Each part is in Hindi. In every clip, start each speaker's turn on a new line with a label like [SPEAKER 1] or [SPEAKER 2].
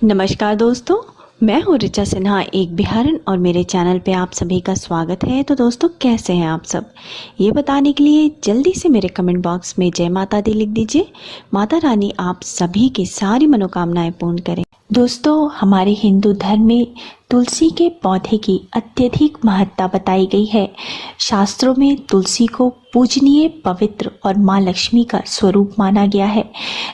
[SPEAKER 1] नमस्कार दोस्तों, मैं हूँ ऋचा सिन्हा, एक बिहारन, और मेरे चैनल पे आप सभी का स्वागत है। तो दोस्तों, कैसे हैं आप सब? ये बताने के लिए जल्दी से मेरे कमेंट बॉक्स में जय माता दी लिख दीजिए। माता रानी आप सभी की सारी मनोकामनाएं पूर्ण करें। दोस्तों, हमारे हिंदू धर्म में तुलसी के पौधे की अत्यधिक महत्ता बताई गई है। शास्त्रों में तुलसी को पूजनीय, पवित्र और माँ लक्ष्मी का स्वरूप माना गया है।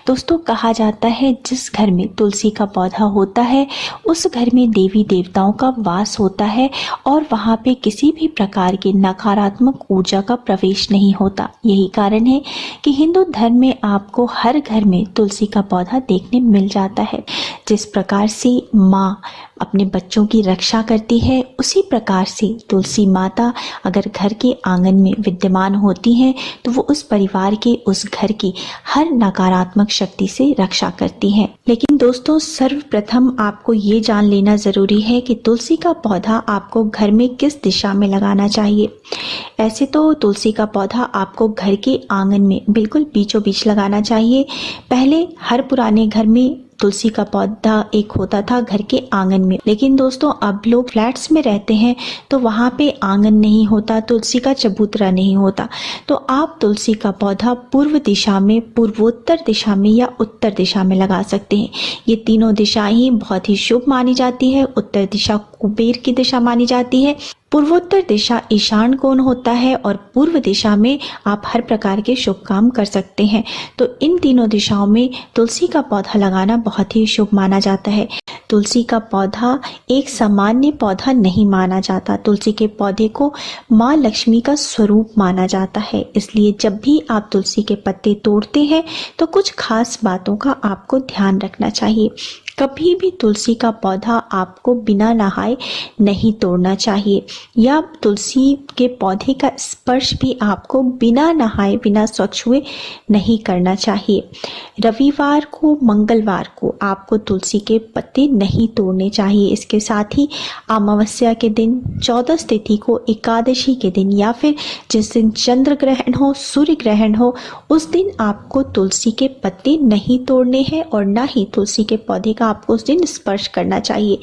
[SPEAKER 1] दोस्तों, कहा जाता है जिस घर में तुलसी का पौधा होता है उस घर में देवी देवताओं का वास होता है और वहाँ पे किसी भी प्रकार की नकारात्मक ऊर्जा का प्रवेश नहीं होता। यही कारण है कि हिंदू धर्म में आपको हर घर में तुलसी का पौधा देखने मिल जाता है। जिस प्रकार से माँ अपने बच्चों की रक्षा करती है, उसी प्रकार से तुलसी माता अगर घर के आंगन में विद्यमान होती हैं तो वो उस परिवार के, उस घर की हर नकारात्मक शक्ति से रक्षा करती हैं। लेकिन दोस्तों, सर्वप्रथम आपको ये जान लेना जरूरी है कि तुलसी का पौधा आपको घर में किस दिशा में लगाना चाहिए। ऐसे तो तुलसी का पौधा आपको घर के आंगन में बिल्कुल बीचों बीच लगाना चाहिए। पहले हर पुराने घर में तुलसी का पौधा एक होता था घर के आंगन में, लेकिन दोस्तों अब लोग फ्लैट्स में रहते हैं तो वहाँ पे आंगन नहीं होता, तुलसी का चबूतरा नहीं होता। तो आप तुलसी का पौधा पूर्व दिशा में, पूर्वोत्तर दिशा में या उत्तर दिशा में लगा सकते हैं। ये तीनों दिशाएं ही बहुत ही शुभ मानी जाती है। उत्तर दिशा कुबेर की दिशा मानी जाती है, पूर्वोत्तर दिशा ईशान कोण होता है और पूर्व दिशा में आप हर प्रकार के शुभ काम कर सकते हैं। तो इन तीनों दिशाओं में तुलसी का पौधा लगाना बहुत ही शुभ माना जाता है। तुलसी का पौधा एक सामान्य पौधा नहीं माना जाता। तुलसी के पौधे को माँ लक्ष्मी का स्वरूप माना जाता है। इसलिए जब भी आप तुलसी के पत्ते तोड़ते हैं तो कुछ खास बातों का आपको ध्यान रखना चाहिए। कभी भी तुलसी का पौधा आपको बिना नहाए नहीं तोड़ना चाहिए, या तुलसी के पौधे का स्पर्श भी आपको बिना नहाए, बिना स्वच्छ हुए नहीं करना चाहिए। रविवार को, मंगलवार को आपको तुलसी के पत्ते नहीं तोड़ने चाहिए। इसके साथ ही अमावस्या के दिन, 14 तिथि को, एकादशी के दिन या फिर जिस दिन चंद्र ग्रहण हो, सूर्य ग्रहण हो, उस दिन आपको तुलसी के पत्ते नहीं तोड़ने हैं और ना ही तुलसी के पौधे का आपको उस दिन स्पर्श करना चाहिए।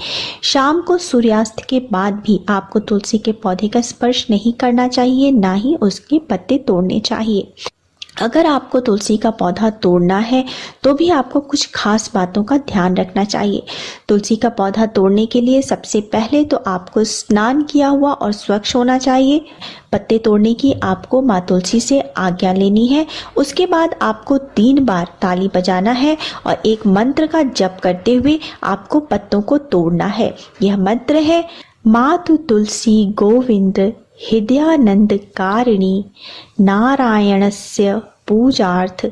[SPEAKER 1] शाम को सूर्यास्त के बाद भी आपको तुलसी के पौधे का स्पर्श नहीं करना चाहिए, ना ही उसके पत्ते तोड़ने चाहिए। अगर आपको तुलसी का पौधा तोड़ना है तो भी आपको कुछ खास बातों का ध्यान रखना चाहिए। तुलसी का पौधा तोड़ने के लिए सबसे पहले तो आपको स्नान किया हुआ और स्वच्छ होना चाहिए। पत्ते तोड़ने की आपको माँ तुलसी से आज्ञा लेनी है। उसके बाद आपको 3 बार ताली बजाना है और एक मंत्र का जप करते हुए आपको पत्तों को तोड़ना है। यह मंत्र है: मातु तुलसी गोविंद हृदयानंद कारिणी नारायणस्य पूजार्थ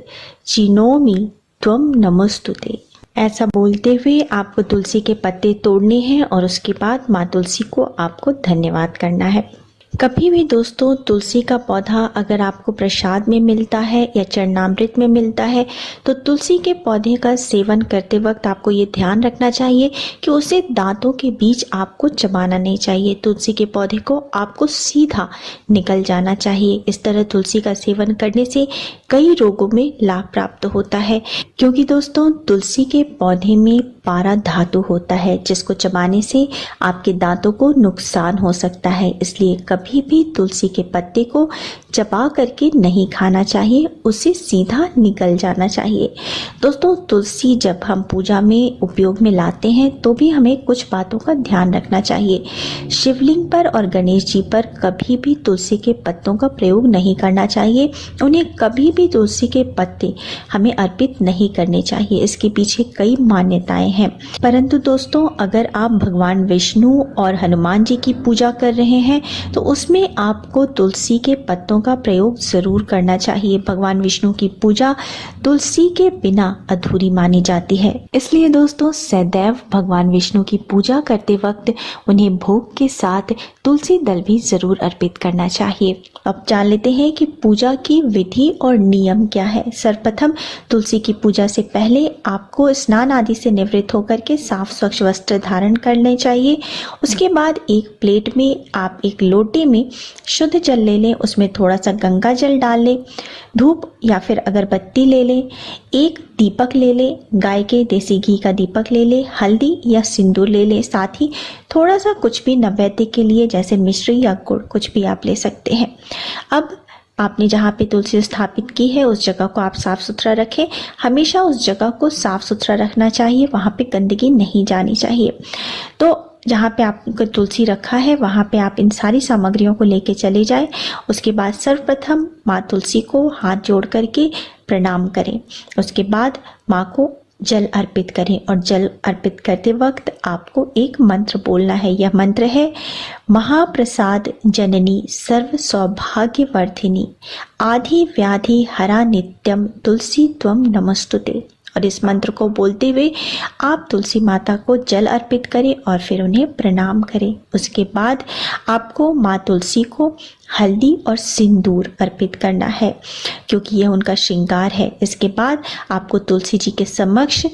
[SPEAKER 1] चिनोमि त्वं नमस्तुते। ऐसा बोलते हुए आपको तुलसी के पत्ते तोड़ने हैं और उसके बाद माँ तुलसी को आपको धन्यवाद करना है। कभी भी दोस्तों, तुलसी का पौधा अगर आपको प्रसाद में मिलता है या चरणामृत में मिलता है तो तुलसी के पौधे का सेवन करते वक्त आपको ये ध्यान रखना चाहिए कि उसे दांतों के बीच आपको चबाना नहीं चाहिए। तुलसी के पौधे को आपको सीधा निकल जाना चाहिए। इस तरह तुलसी का सेवन करने से कई रोगों में लाभ प्राप्त होता है, क्योंकि दोस्तों तुलसी के पौधे में पारा धातु होता है जिसको चबाने से आपके दांतों को नुकसान हो सकता है। इसलिए कभी भी तुलसी के पत्ते को चबा करके नहीं खाना चाहिए, उसे सीधा निकल जाना चाहिए। दोस्तों, तुलसी जब हम पूजा में उपयोग में लाते हैं तो भी हमें कुछ बातों का ध्यान रखना चाहिए। शिवलिंग पर और गणेश जी पर कभी भी तुलसी के पत्तों का प्रयोग नहीं करना चाहिए। उन्हें कभी भी तुलसी के पत्ते हमें अर्पित नहीं करने चाहिए। इसके पीछे कई मान्यताएं हैं। परंतु दोस्तों, अगर आप भगवान विष्णु और हनुमान जी की पूजा कर रहे हैं तो उसमें आपको तुलसी के पत्तों का प्रयोग जरूर करना चाहिए। भगवान विष्णु की पूजा तुलसी के बिना अधूरी मानी जाती है। इसलिए दोस्तों, सदैव भगवान विष्णु की पूजा करते वक्त उन्हें भोग के साथ तुलसी दल भी जरूर अर्पित करना चाहिए। अब जान लेते हैं कि पूजा की विधि और नियम क्या है। सर्वप्रथम तुलसी की पूजा से पहले आपको स्नान आदि से निवृत्त होकर के साफ स्वच्छ वस्त्र धारण करने चाहिए। उसके बाद एक प्लेट में आप एक लोटे में शुद्ध जल ले लें, उसमें थोड़ा थोड़ा सा गंगा जल डाल ले, धूप या फिर अगरबत्ती ले ले, एक दीपक ले ले, गाय के देसी घी का दीपक ले ले, हल्दी या सिंदूर ले ले, साथ ही थोड़ा सा कुछ भी नैवेद्य के लिए जैसे मिश्री या गुड़ कुछ भी आप ले सकते हैं। अब आपने जहाँ पे तुलसी स्थापित की है उस जगह को आप साफ सुथरा रखें। हमेशा उस जगह को साफ सुथरा रखना चाहिए, वहाँ पे गंदगी नहीं जानी चाहिए। तो जहाँ पे आपको तुलसी रखा है वहाँ पे आप इन सारी सामग्रियों को लेके चले जाएं। उसके बाद सर्वप्रथम माँ तुलसी को हाथ जोड़ करके प्रणाम करें। उसके बाद माँ को जल अर्पित करें और जल अर्पित करते वक्त आपको एक मंत्र बोलना है। यह मंत्र है, महाप्रसाद जननी सर्व सौभाग्यवर्धिनी आधि व्याधि हरा नित्यम तुलसी त्वम नमस्तुते। और इस मंत्र को बोलते हुए आप तुलसी माता को जल अर्पित करें और फिर उन्हें प्रणाम करें। उसके बाद आपको माँ तुलसी को हल्दी और सिंदूर अर्पित करना है क्योंकि यह उनका श्रृंगार है। इसके बाद आपको तुलसी जी के समक्ष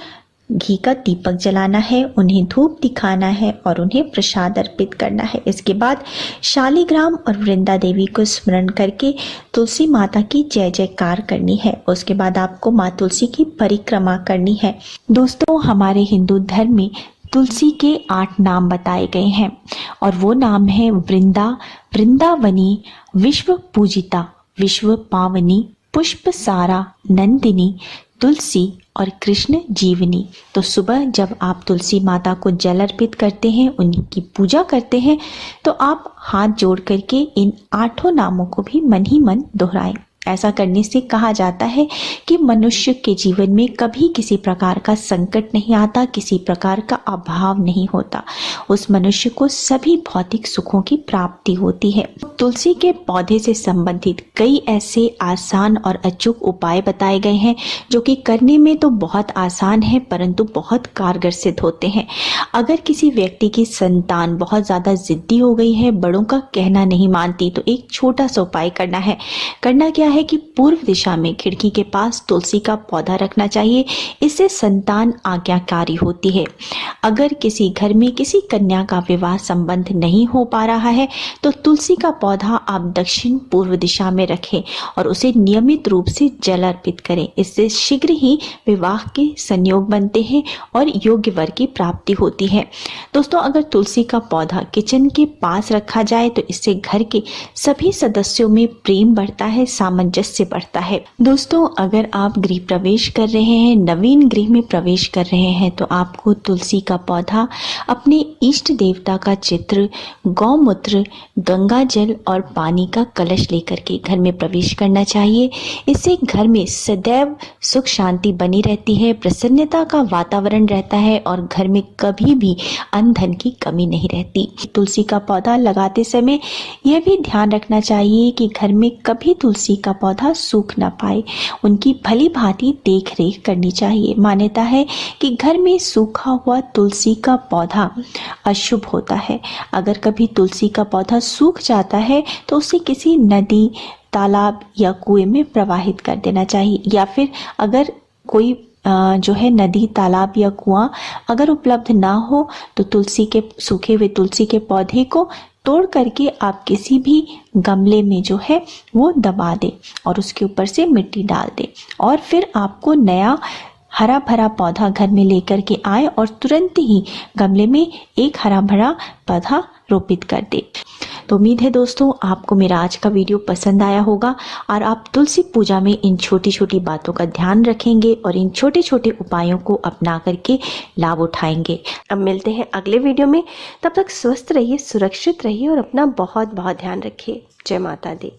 [SPEAKER 1] घी का दीपक जलाना है, उन्हें धूप दिखाना है और उन्हें प्रसाद अर्पित करना है। इसके बाद शालिग्राम और वृंदा देवी को स्मरण करके तुलसी माता की जय जयकार करनी है। उसके बाद आपको माँ तुलसी की परिक्रमा करनी है। दोस्तों, हमारे हिंदू धर्म में तुलसी के 8 नाम बताए गए हैं और वो नाम है वृंदा, वृंदावनी, विश्व पूजिता, विश्व पावनी, पुष्प सारा, नंदिनी, तुलसी और कृष्ण जीवनी। तो सुबह जब आप तुलसी माता को जल अर्पित करते हैं, उनकी पूजा करते हैं, तो आप हाथ जोड़ करके इन 8 नामों को भी मन ही मन दोहराएं। ऐसा करने से कहा जाता है कि मनुष्य के जीवन में कभी किसी प्रकार का संकट नहीं आता, किसी प्रकार का अभाव नहीं होता, उस मनुष्य को सभी भौतिक सुखों की प्राप्ति होती है। तुलसी के पौधे से संबंधित कई ऐसे आसान और अचूक उपाय बताए गए हैं जो कि करने में तो बहुत आसान है परंतु बहुत कारगर सिद्ध होते हैं। अगर किसी व्यक्ति की संतान बहुत ज़्यादा जिद्दी हो गई है, बड़ों का कहना नहीं मानती, तो एक छोटा सा उपाय करना है। करना क्या है कि पूर्व दिशा में खिड़की के पास तुलसी का पौधा रखना चाहिए। इससे संतान आज्ञाकारी होती है। अगर किसी घर में किसी कन्या का विवाह संबंध नहीं हो पा रहा है तो तुलसी का पौधा आप दक्षिण पूर्व दिशा में रखें और उसे नियमित रूप से जल अर्पित करें। इससे शीघ्र ही विवाह के संयोग बनते हैं और योग्य वर की प्राप्ति होती है। दोस्तों, अगर तुलसी का पौधा किचन के पास रखा जाए तो इससे घर के सभी सदस्यों में प्रेम बढ़ता है, सामंजस्य बढ़ता है। दोस्तों, अगर आप गृह प्रवेश कर रहे हैं, नवीन गृह में प्रवेश कर रहे हैं, तो आपको तुलसी का पौधा, अपने इष्ट देवता का चित्र, गौमूत्र, गंगा जल और पानी का कलश लेकर के घर में प्रवेश करना चाहिए। इससे घर में सदैव सुख शांति बनी रहती है, प्रसन्नता का वातावरण रहता है और घर में कभी भी अन्न धन की कमी नहीं रहती। तुलसी का पौधा लगाते समय यह भी ध्यान रखना चाहिए कि घर में कभी तुलसी का पौधा सूख ना पाए, उनकी भली भांति देख रेख करनी चाहिए। मान्यता है कि घर में सूखा हुआ तुलसी का पौधा अशुभ होता है। अगर कभी तुलसी का पौधा सूख जाता है तो उसे किसी नदी, तालाब या कुएं में प्रवाहित कर देना चाहिए, या फिर अगर कोई जो है नदी, तालाब या कुआं अगर उपलब्ध ना हो तो तुलसी के सूखे हुए तुलसी के पौधे को तोड़ करके आप किसी भी गमले में जो है वो दबा दें और उसके ऊपर से मिट्टी डाल दें और फिर आपको नया हरा भरा पौधा घर में लेकर के आए और तुरंत ही गमले में एक हरा भरा पौधा रोपित कर दे। तो उम्मीद है दोस्तों आपको मेरा आज का वीडियो पसंद आया होगा और आप तुलसी पूजा में इन छोटी छोटी बातों का ध्यान रखेंगे और इन छोटे छोटे उपायों को अपना करके लाभ उठाएंगे। अब मिलते हैं अगले वीडियो में, तब तक स्वस्थ रहिए, सुरक्षित रहिए और अपना बहुत बहुत ध्यान रखिए। जय माता दी।